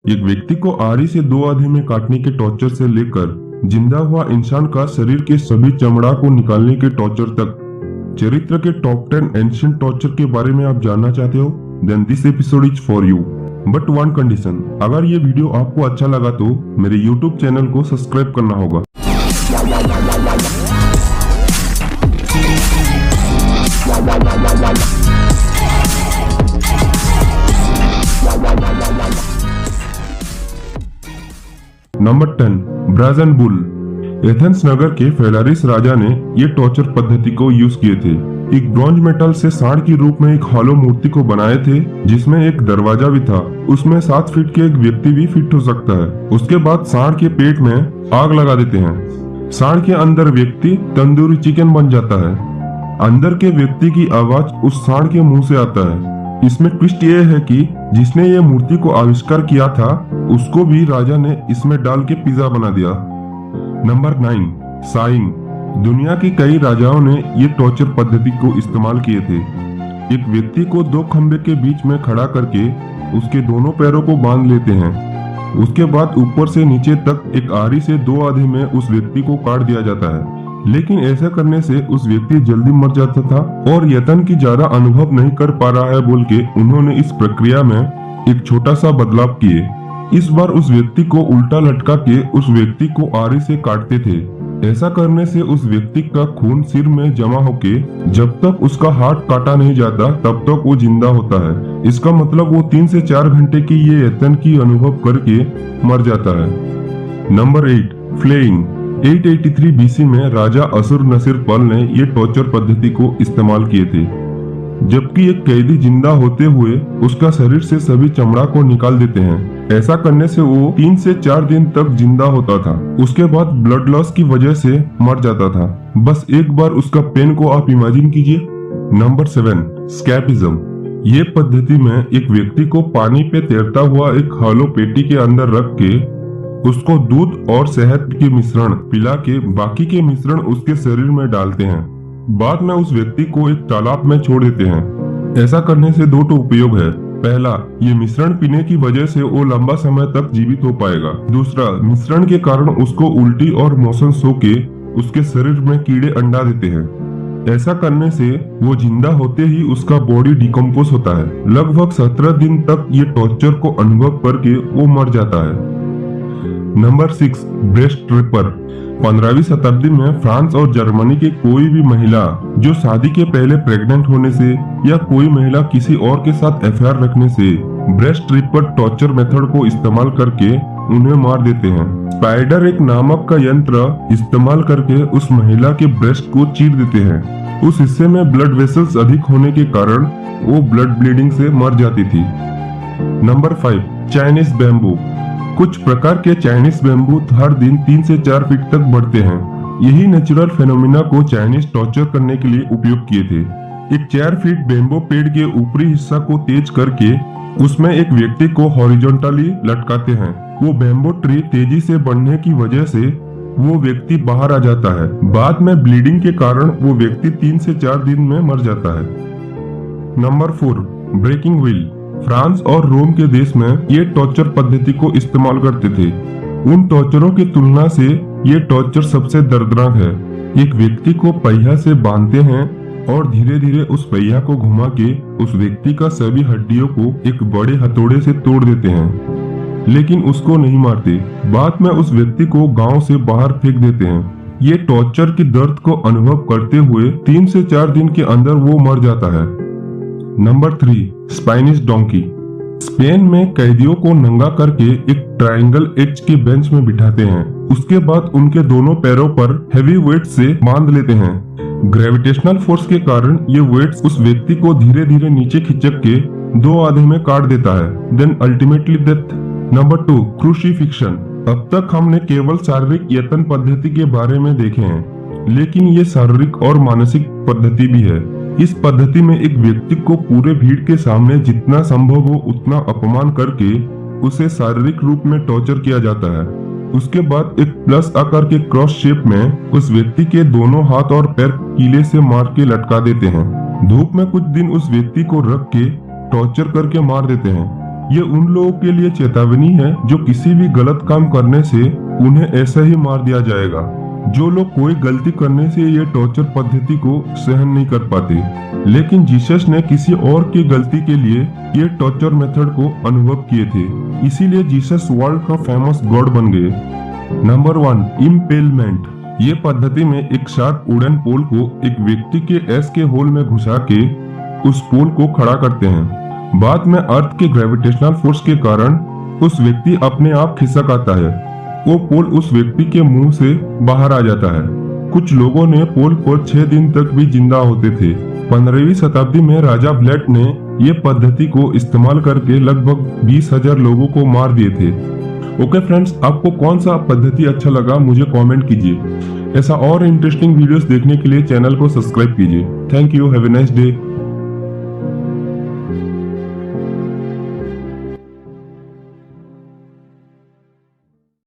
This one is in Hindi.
एक व्यक्ति को आरी से दो आधे में काटने के टॉर्चर से लेकर जिंदा हुआ इंसान का शरीर के सभी चमड़ा को निकालने के टॉर्चर तक, चरित्र के टॉप 10 एंशिएंट टॉर्चर के बारे में आप जानना चाहते हो? Then this episode is for you. But one condition, अगर ये वीडियो आपको अच्छा लगा तो मेरे यूट्यूब चैनल को सब्सक्राइब करना होगा। Number 10, brazen bull. एथेंस नगर के फेलारिस राजा ने ये टॉर्चर पद्धति को यूज किए थे। एक ब्रॉन्ज मेटल से सांड के रूप में एक हॉलो मूर्ति को बनाए थे जिसमें एक दरवाजा भी था। उसमें 7 फीट के एक व्यक्ति भी फिट हो सकता है। उसके बाद सांड के पेट में आग लगा देते हैं। सांड के अंदर व्यक्ति तंदूरी चिकन बन जाता है। अंदर के व्यक्ति की आवाज उस सांड के मुंह से आता है। इसमें ट्विस्ट ये है कि जिसने ये मूर्ति को आविष्कार किया था उसको भी राजा ने इसमें डाल के पिज्जा बना दिया। Number 9, saying. दुनिया के कई राजाओं ने ये टॉर्चर पद्धति को इस्तेमाल किए थे। एक व्यक्ति को 2 खंबे के बीच में खड़ा करके उसके दोनों पैरों को बांध लेते हैं। उसके बाद ऊपर से नीचे तक एक आरी से 2 आधे में उस व्यक्ति को काट दिया जाता है। लेकिन ऐसा करने से उस व्यक्ति जल्दी मर जाता था और यतन की ज्यादा अनुभव नहीं कर पा रहा है बोल के उन्होंने इस प्रक्रिया में एक छोटा सा बदलाव किए। इस बार उस व्यक्ति को उल्टा लटका के उस व्यक्ति को आरी से काटते थे। ऐसा करने से उस व्यक्ति का खून सिर में जमा होके जब तक उसका हाथ काटा नहीं जाता तब तक वो जिंदा होता है। इसका मतलब वो 3 से 4 घंटे की ये यतन की अनुभव करके मर जाता है। Number 8, flaying. 883 बीसी में राजा असुरनसिरपल ने ये टॉर्चर पद्धति को इस्तेमाल किए थे। जबकि एक कैदी जिंदा होते हुए उसका शरीर से सभी चमड़ा को निकाल देते हैं। ऐसा करने से वो 3 से 4 दिन तक जिंदा होता था। उसके बाद ब्लड लॉस की वजह से मर जाता था। बस एक बार उसका पेन को आप इमेजिन कीजिए। नंबर 7, स्कैपिज्म। ये पद्धति में एक व्यक्ति को पानी पे तैरता हुआ एक हॉलो पेटी के अंदर रख के उसको दूध और शहद के मिश्रण पिला के बाकी के मिश्रण उसके शरीर में डालते हैं। बाद में उस व्यक्ति को एक तालाब में छोड़ देते हैं। ऐसा करने से 2 उपयोग है। पहला, ये मिश्रण पीने की वजह से वो लंबा समय तक जीवित हो पाएगा। दूसरा, मिश्रण के कारण उसको उल्टी और मोशन सो के उसके शरीर में कीड़े अंडा देते हैं। ऐसा करने से वो जिंदा होते ही उसका बॉडी डिकम्पोज होता है। लगभग 17 दिन तक ये टॉर्चर को अनुभव करके वो मर जाता है। Number 6, breast ripper. 15वीं शताब्दी में फ्रांस और जर्मनी की कोई भी महिला जो शादी के पहले प्रेग्नेंट होने से या कोई महिला किसी और के साथ अफेयर रखने से ब्रेस्ट रिपर टॉर्चर मेथड को इस्तेमाल करके उन्हें मार देते हैं। स्पाइडर एक नामक का यंत्र इस्तेमाल करके उस महिला के ब्रेस्ट को चीर देते हैं। उस हिस्से में ब्लड वेसल्स अधिक होने के कारण वो ब्लड ब्लीडिंग से मर जाती थी। Number 5, Chinese bamboo. कुछ प्रकार के चाइनीज बैम्बू हर दिन 3 से 4 फीट तक बढ़ते हैं। यही नेचुरल फेनोमेना को चाइनीज टॉर्चर करने के लिए उपयोग किए थे। एक 4 फीट बैम्बू पेड़ के ऊपरी हिस्सा को तेज करके उसमें एक व्यक्ति को हॉरिजॉन्टली लटकाते हैं। वो बैम्बू ट्री तेजी से बढ़ने की वजह से वो व्यक्ति बाहर आ जाता है। बाद में ब्लीडिंग के कारण वो व्यक्ति 3 से 4 दिन में मर जाता है। Number 4, breaking wheel. फ्रांस और रोम के देश में ये टॉर्चर पद्धति को इस्तेमाल करते थे। उन टॉर्चरों की तुलना से ये टॉर्चर सबसे दर्दनाक है। एक व्यक्ति को पहिया से बांधते हैं और धीरे धीरे उस पहिया को घुमा के उस व्यक्ति का सभी हड्डियों को एक बड़े हथौड़े से तोड़ देते हैं, लेकिन उसको नहीं मारते। बाद में उस व्यक्ति को गांव से बाहर फेंक देते हैं। ये टॉर्चर की दर्द को अनुभव करते हुए 3 से 4 दिन के अंदर वो मर जाता है। Number 3, Spanish donkey. स्पेन में कैदियों को नंगा करके एक ट्रायंगल एज के बेंच में बिठाते हैं। उसके बाद उनके दोनों पैरों पर हेवी वेट से बांध लेते हैं। ग्रेविटेशनल फोर्स के कारण ये वेट्स उस व्यक्ति को धीरे धीरे नीचे खिंचक के 2 आधे में काट देता है। Then ultimately death. Number 2, crucifixion. अब तक हमने केवल शारीरिक यतन पद्धति के बारे में देखे हैं, लेकिन ये शारीरिक और मानसिक पद्धति भी है। इस पद्धति में एक व्यक्ति को पूरे भीड़ के सामने जितना संभव हो उतना अपमान करके उसे शारीरिक रूप में टॉर्चर किया जाता है। उसके बाद एक प्लस आकार के क्रॉस शेप में उस व्यक्ति के दोनों हाथ और पैर कीले से मार के लटका देते हैं। धूप में कुछ दिन उस व्यक्ति को रख के टॉर्चर करके मार देते हैं। ये उन लोगों के लिए चेतावनी है जो किसी भी गलत काम करने से उन्हें ऐसे ही मार दिया जाएगा। जो लोग कोई गलती करने से ये टॉर्चर पद्धति को सहन नहीं कर पाते, लेकिन जीसस ने किसी और की गलती के लिए ये टॉर्चर मेथड को अनुभव किए थे, इसीलिए जीसस वर्ल्ड का फेमस गॉड बन गए। नंबर 1, इम्पेलमेंट। ये पद्धति में एक शार्प वुडन पोल को एक व्यक्ति के एस के होल में घुसा के उस पोल को खड़ा करते हैं। बाद में अर्थ के ग्रेविटेशनल फोर्स के कारण उस व्यक्ति अपने आप खिसक आता है। वो पोल उस व्यक्ति के मुंह से बाहर आ जाता है। कुछ लोगों ने पोल पर 6 दिन तक भी जिंदा होते थे। 15वीं शताब्दी में राजा व्लाड ने ये पद्धति को इस्तेमाल करके लगभग 20,000 लोगों को मार दिए थे। ओके फ्रेंड्स, आपको कौन सा पद्धति अच्छा लगा मुझे कमेंट कीजिए। ऐसा और इंटरेस्टिंग वीडियोस देखने के लिए चैनल को सब्सक्राइब कीजिए। Thank you, have a nice day.